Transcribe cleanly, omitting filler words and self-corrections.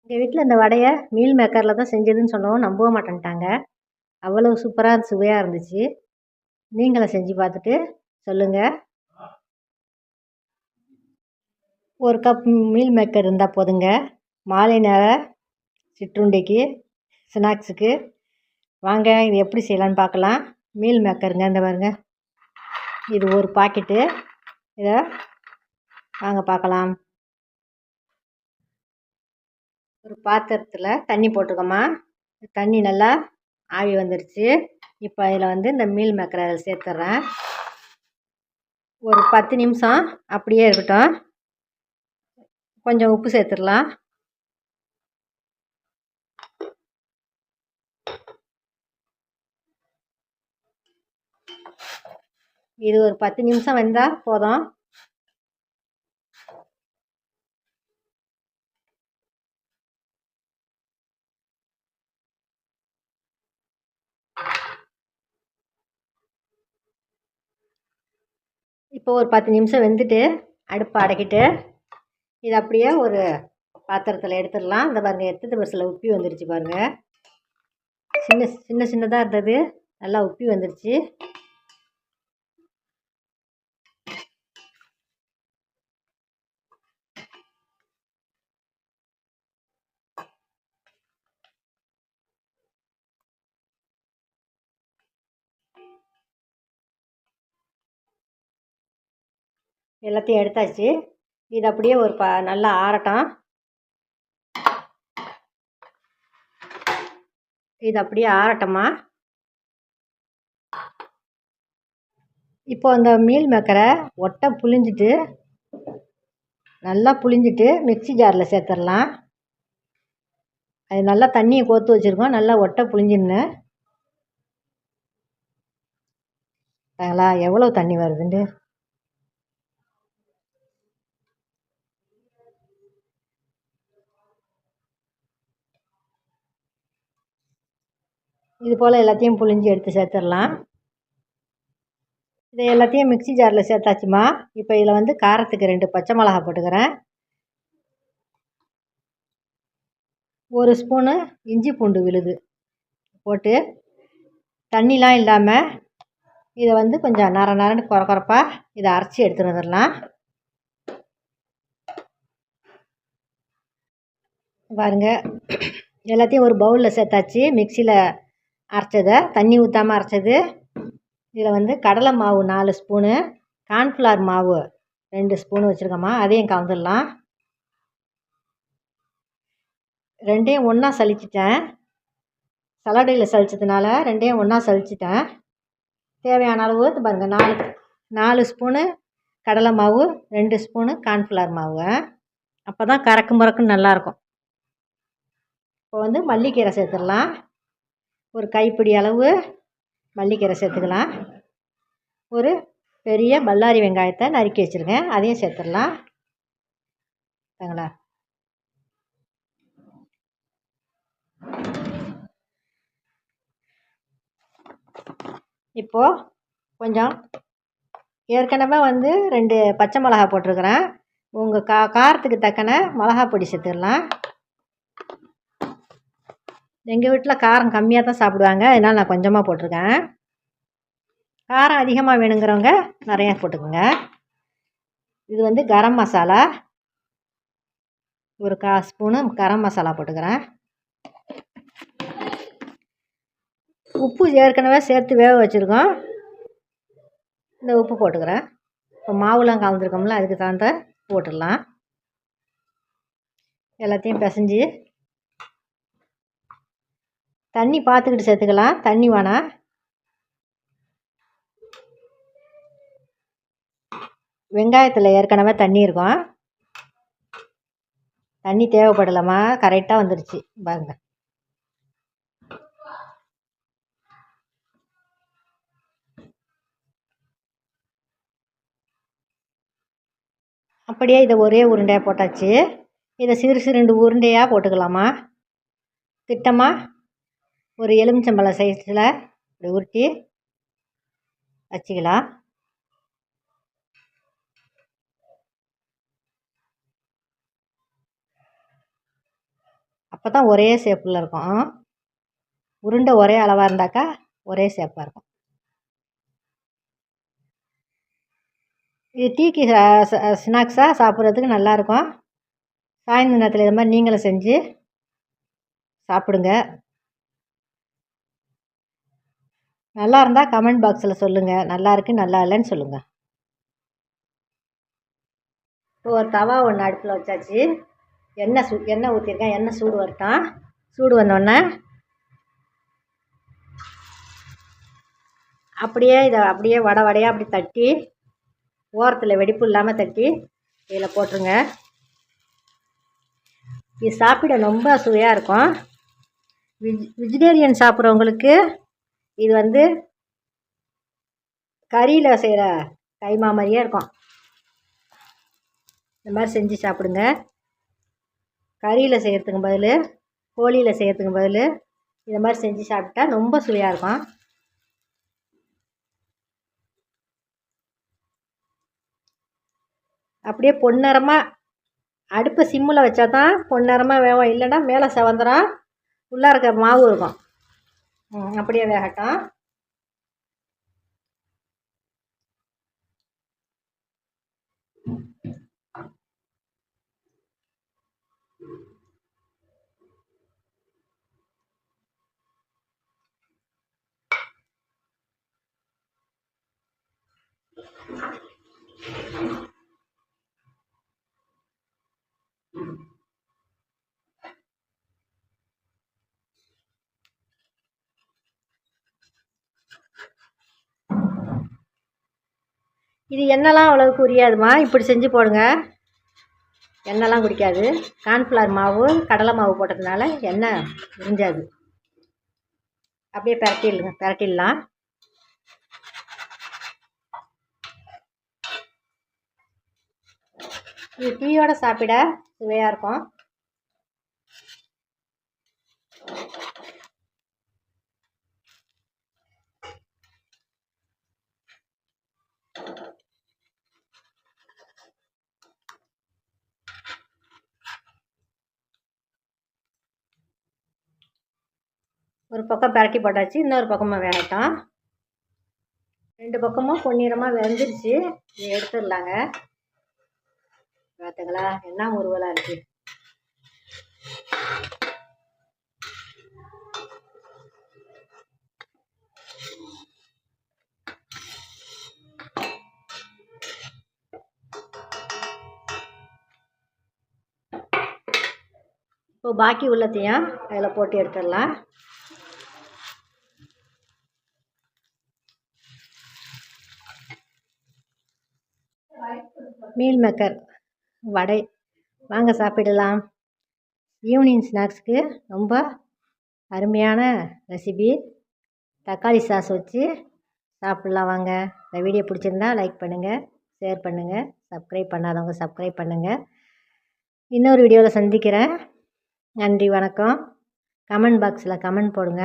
எங்கள் வீட்டில் இந்த வடையை மீல் மேக்கரில் தான் செஞ்சதுன்னு சொல்லவும் நம்பவே மாட்டேன்ட்டாங்க. அவ்வளோ சூப்பராக சுவையாக இருந்துச்சு. நீங்களும் செஞ்சு பார்த்துட்டு சொல்லுங்கள். ஒரு கப் மீல் மேக்கர் இருந்தால் போதுங்க. மாலை நேர சிற்றுண்டிக்கு, ஸ்நாக்ஸுக்கு. வாங்க இது எப்படி செய்யலான்னு பார்க்கலாம். மீல் மேக்கருங்க, இந்த பாருங்க. இது ஒரு பாக்கெட்டு. இதை வாங்க பார்க்கலாம். ஒரு பாத்திரத்தில் தண்ணி போட்டுக்கோமா. தண்ணி நல்லா ஆவி வந்துருச்சு. இப்போ அதில் வந்து இந்த மீல் மேக்கரை அதில் சேர்த்துட்றேன். ஒரு 10 நிமிஷம் அப்படியே இருக்கட்டும். கொஞ்சம் உப்பு சேர்த்துடலாம். இது ஒரு 10 நிமிஷம் வெந்தால் போதும். இப்போ ஒரு 10 நிமிஷம் வெந்துட்டு அடுப்பை அடக்கிட்டு இது அப்படியே ஒரு பாத்திரத்தில் எடுத்துடலாம். இந்த பாருங்கள், எடுத்துட்டு பஸ்ஸில் உப்பி வந்துருச்சு பாருங்கள். சின்னதாக இருந்தது, நல்லா உப்பி வந்துருச்சு. எல்லாத்தையும் எடுத்தாச்சு. இது அப்படியே ஒரு நல்லா ஆறட்டும். இது அப்படியே ஆறட்டமா. இப்போ அந்த மீல் மேக்கரை நல்லா புழிஞ்சிட்டு மிக்ஸி ஜாரில் சேர்த்துடலாம். அது நல்லா தண்ணியை கோர்த்து வச்சுருக்கோம். நல்லா புழிஞ்சிடணும். பாருங்களா எவ்வளோ தண்ணி வருதுண்டு. இது போல் எல்லாத்தையும் புழிஞ்சி எடுத்து சேர்த்துடலாம். இதை எல்லாத்தையும் மிக்ஸி ஜாரில் சேர்த்தாச்சுமா. இப்போ இதில் வந்து காரத்துக்கு 2 பச்சை மிளகா போட்டுக்கிறேன். 1 ஸ்பூனு இஞ்சி பூண்டு விழுது போட்டு தண்ணிலாம் இல்லாமல் இதை வந்து கொஞ்சம் நரன்னு கொரப்பாக இதை அரைச்சி எடுத்துகிட்டு வந்துடலாம். பாருங்க, எல்லாத்தையும் ஒரு பவுலில் சேர்த்தாச்சு. மிக்சியில் அரைச்சதை, தண்ணி ஊற்றாமல் அரைச்சது. இதில் வந்து கடலை மாவு 4 ஸ்பூனு, கார்ன்ஃப்ளவர் மாவு 2 ஸ்பூனு வச்சுருக்கோம்மா. அதையும் கலந்துடலாம். ரெண்டையும் ஒன்றா சலிச்சிட்டேன். சலடையில் சலிச்சதுனால ரெண்டையும் ஒன்றா சலிச்சிட்டேன். தேவையான அளவு பாருங்கள், 4 ஸ்பூனு கடலை மாவு, 2 ஸ்பூனு கார்ன்ஃப்ளவர் மாவு. அப்போ தான் கறக்கு முறக்குன்னு நல்லாயிருக்கும். இப்போ வந்து மல்லிக்கீரை சேர்த்துடலாம். ஒரு கைப்பிடி அளவு மல்லிக்கீரை சேர்த்துக்கலாம். ஒரு பெரிய பல்லாரி வெங்காயத்தை நறுக்கி வச்சுருக்கேன், அதையும் சேர்த்துடலாம். சரிங்களா. இப்போது கொஞ்சம் ஏற்கனவே வந்து 2 பச்சை மிளகா போட்டிருக்கிறேன். உங்கள் காரத்துக்கு தக்கன மிளகா பொடி சேர்த்துடலாம். எங்கள் வீட்டில் காரம் கம்மியாக தான் சாப்பிடுவாங்க, அதனால் நான் கொஞ்சமாக போட்டிருக்கேன். காரம் அதிகமாக வேணுங்கிறவங்க நிறையா போட்டுக்கோங்க. இது வந்து கரம் மசாலா, ஒரு 1/4 ஸ்பூனு கரம் மசாலா போட்டுக்கிறேன். உப்பு ஏற்கனவே சேர்த்து வேக வச்சுருக்கோம், இந்த உப்பு போட்டுக்கிறேன். இப்போ மாவுலாம் கலந்துருக்கோம்ல, அதுக்கு தகுந்த போட்டுடலாம். எல்லாத்தையும் பிசைஞ்சு தண்ணி பார்த்துக்கிட்டு சேர்த்துக்கலாம், தண்ணி வேணாம். வெங்காயத்தில் ஏற்கனவே தண்ணி இருக்கும், தண்ணி தேவைப்படலாமா. கரெக்டாக வந்துடுச்சு பாருங்கள். அப்படியே இதை ஒரே உருண்டையாக போட்டாச்சு. இதை சிறு 2 உருண்டையாக போட்டுக்கலாமா. திட்டமாக ஒரு எலுமிச்சம்பழம் சைஸில் இப்படி உருட்டி வச்சுக்கலாம். அப்போ தான் ஒரே ஷேப்பில் இருக்கும். உருண்டை ஒரே அளவாக இருந்தாக்கா ஒரே ஷேப்பாக இருக்கும். இது டீக்கு ஸ்நாக்ஸாக சாப்பிட்றதுக்கு நல்லாயிருக்கும். சாயந்தர நேரத்தில் இது மாதிரி நீங்களும் செஞ்சு சாப்பிடுங்க. நல்லா இருந்தால் கமெண்ட் பாக்ஸில் சொல்லுங்கள். நல்லா இருக்குது நல்லா இல்லைன்னு சொல்லுங்கள். இப்போ ஒரு தவா ஒன்று அடுப்பில் வச்சாச்சு. எண்ணெய் ஊற்றிருக்கேன். எண்ணெய் சூடு வரட்டும். சூடு வந்தோடனே இதை அப்படியே வடையாக அப்படி தட்டி, ஓரத்தில் வெடிப்பு இல்லாமல் தட்டி இதில் போட்டுருங்க. இது சாப்பிட ரொம்ப சுவையாக இருக்கும். வெஜிடேரியன் சாப்பிட்றவங்களுக்கு இது கறியில் செய்கிற கைமா மாதிரியே இருக்கும். இந்த மாதிரி செஞ்சு சாப்பிடுங்க. கறியில் செய்கிறதுக்கு பதில், கோழியில் செய்கிறதுக்கு பதில் இதை மாதிரி செஞ்சு சாப்பிட்டா ரொம்ப சுவையாக இருக்கும். அப்படியே பொன்னிறமாக அடுப்பை சிம்மில் வச்சா தான் பொன்னிறமாக வேகும். இல்லைன்னா மேலே செவந்துடும், உள்ளே இருக்க மாவு இருக்கும். அப்படியே வேகட்டும். இது எண்ணெய்லாம் அவ்வளவுக்கு உரியாதுமா. இப்படி செஞ்சு போடுங்க. எண்ணெய்லாம் குடிக்காது. கார்ன்ஃப்ளவர் மாவு, கடலை மாவு போட்டதுனால எண்ணெய் உறிஞ்சாது. அப்படியே பிரட்டிடலாம். இது டீயோட சாப்பிட சுவையாக இருக்கும். ஒரு பக்கம் பிரட்டி போட்டாச்சு. இன்னொரு பக்கமாக வேகட்டும். 2 பக்கமும் பொன்னிறமாக வெந்துருச்சு. இதை எடுத்துடலாங்க. பார்த்துங்களா என்ன முருவலாக இருக்குது. இப்போ பாக்கி உள்ளத்தையும் அதில் போட்டு எடுத்துடலாம். மீல் மேக்கர் வடை வாங்க சாப்பிடலாம். ஈவினிங் ஸ்நாக்ஸுக்கு ரொம்ப அருமையான ரெசிபி. தக்காளி சாஸ் வச்சு சாப்பிட்லாம் வாங்க. இந்த வீடியோ பிடிச்சிருந்தா லைக் பண்ணுங்கள், ஷேர் பண்ணுங்கள், சப்ஸ்கிரைப் பண்ணாதவங்க சப்ஸ்கிரைப் பண்ணுங்கள். இன்னொரு வீடியோவில் சந்திக்கிறேன். நன்றி, வணக்கம். கமெண்ட் பாக்ஸில் கமெண்ட் போடுங்க.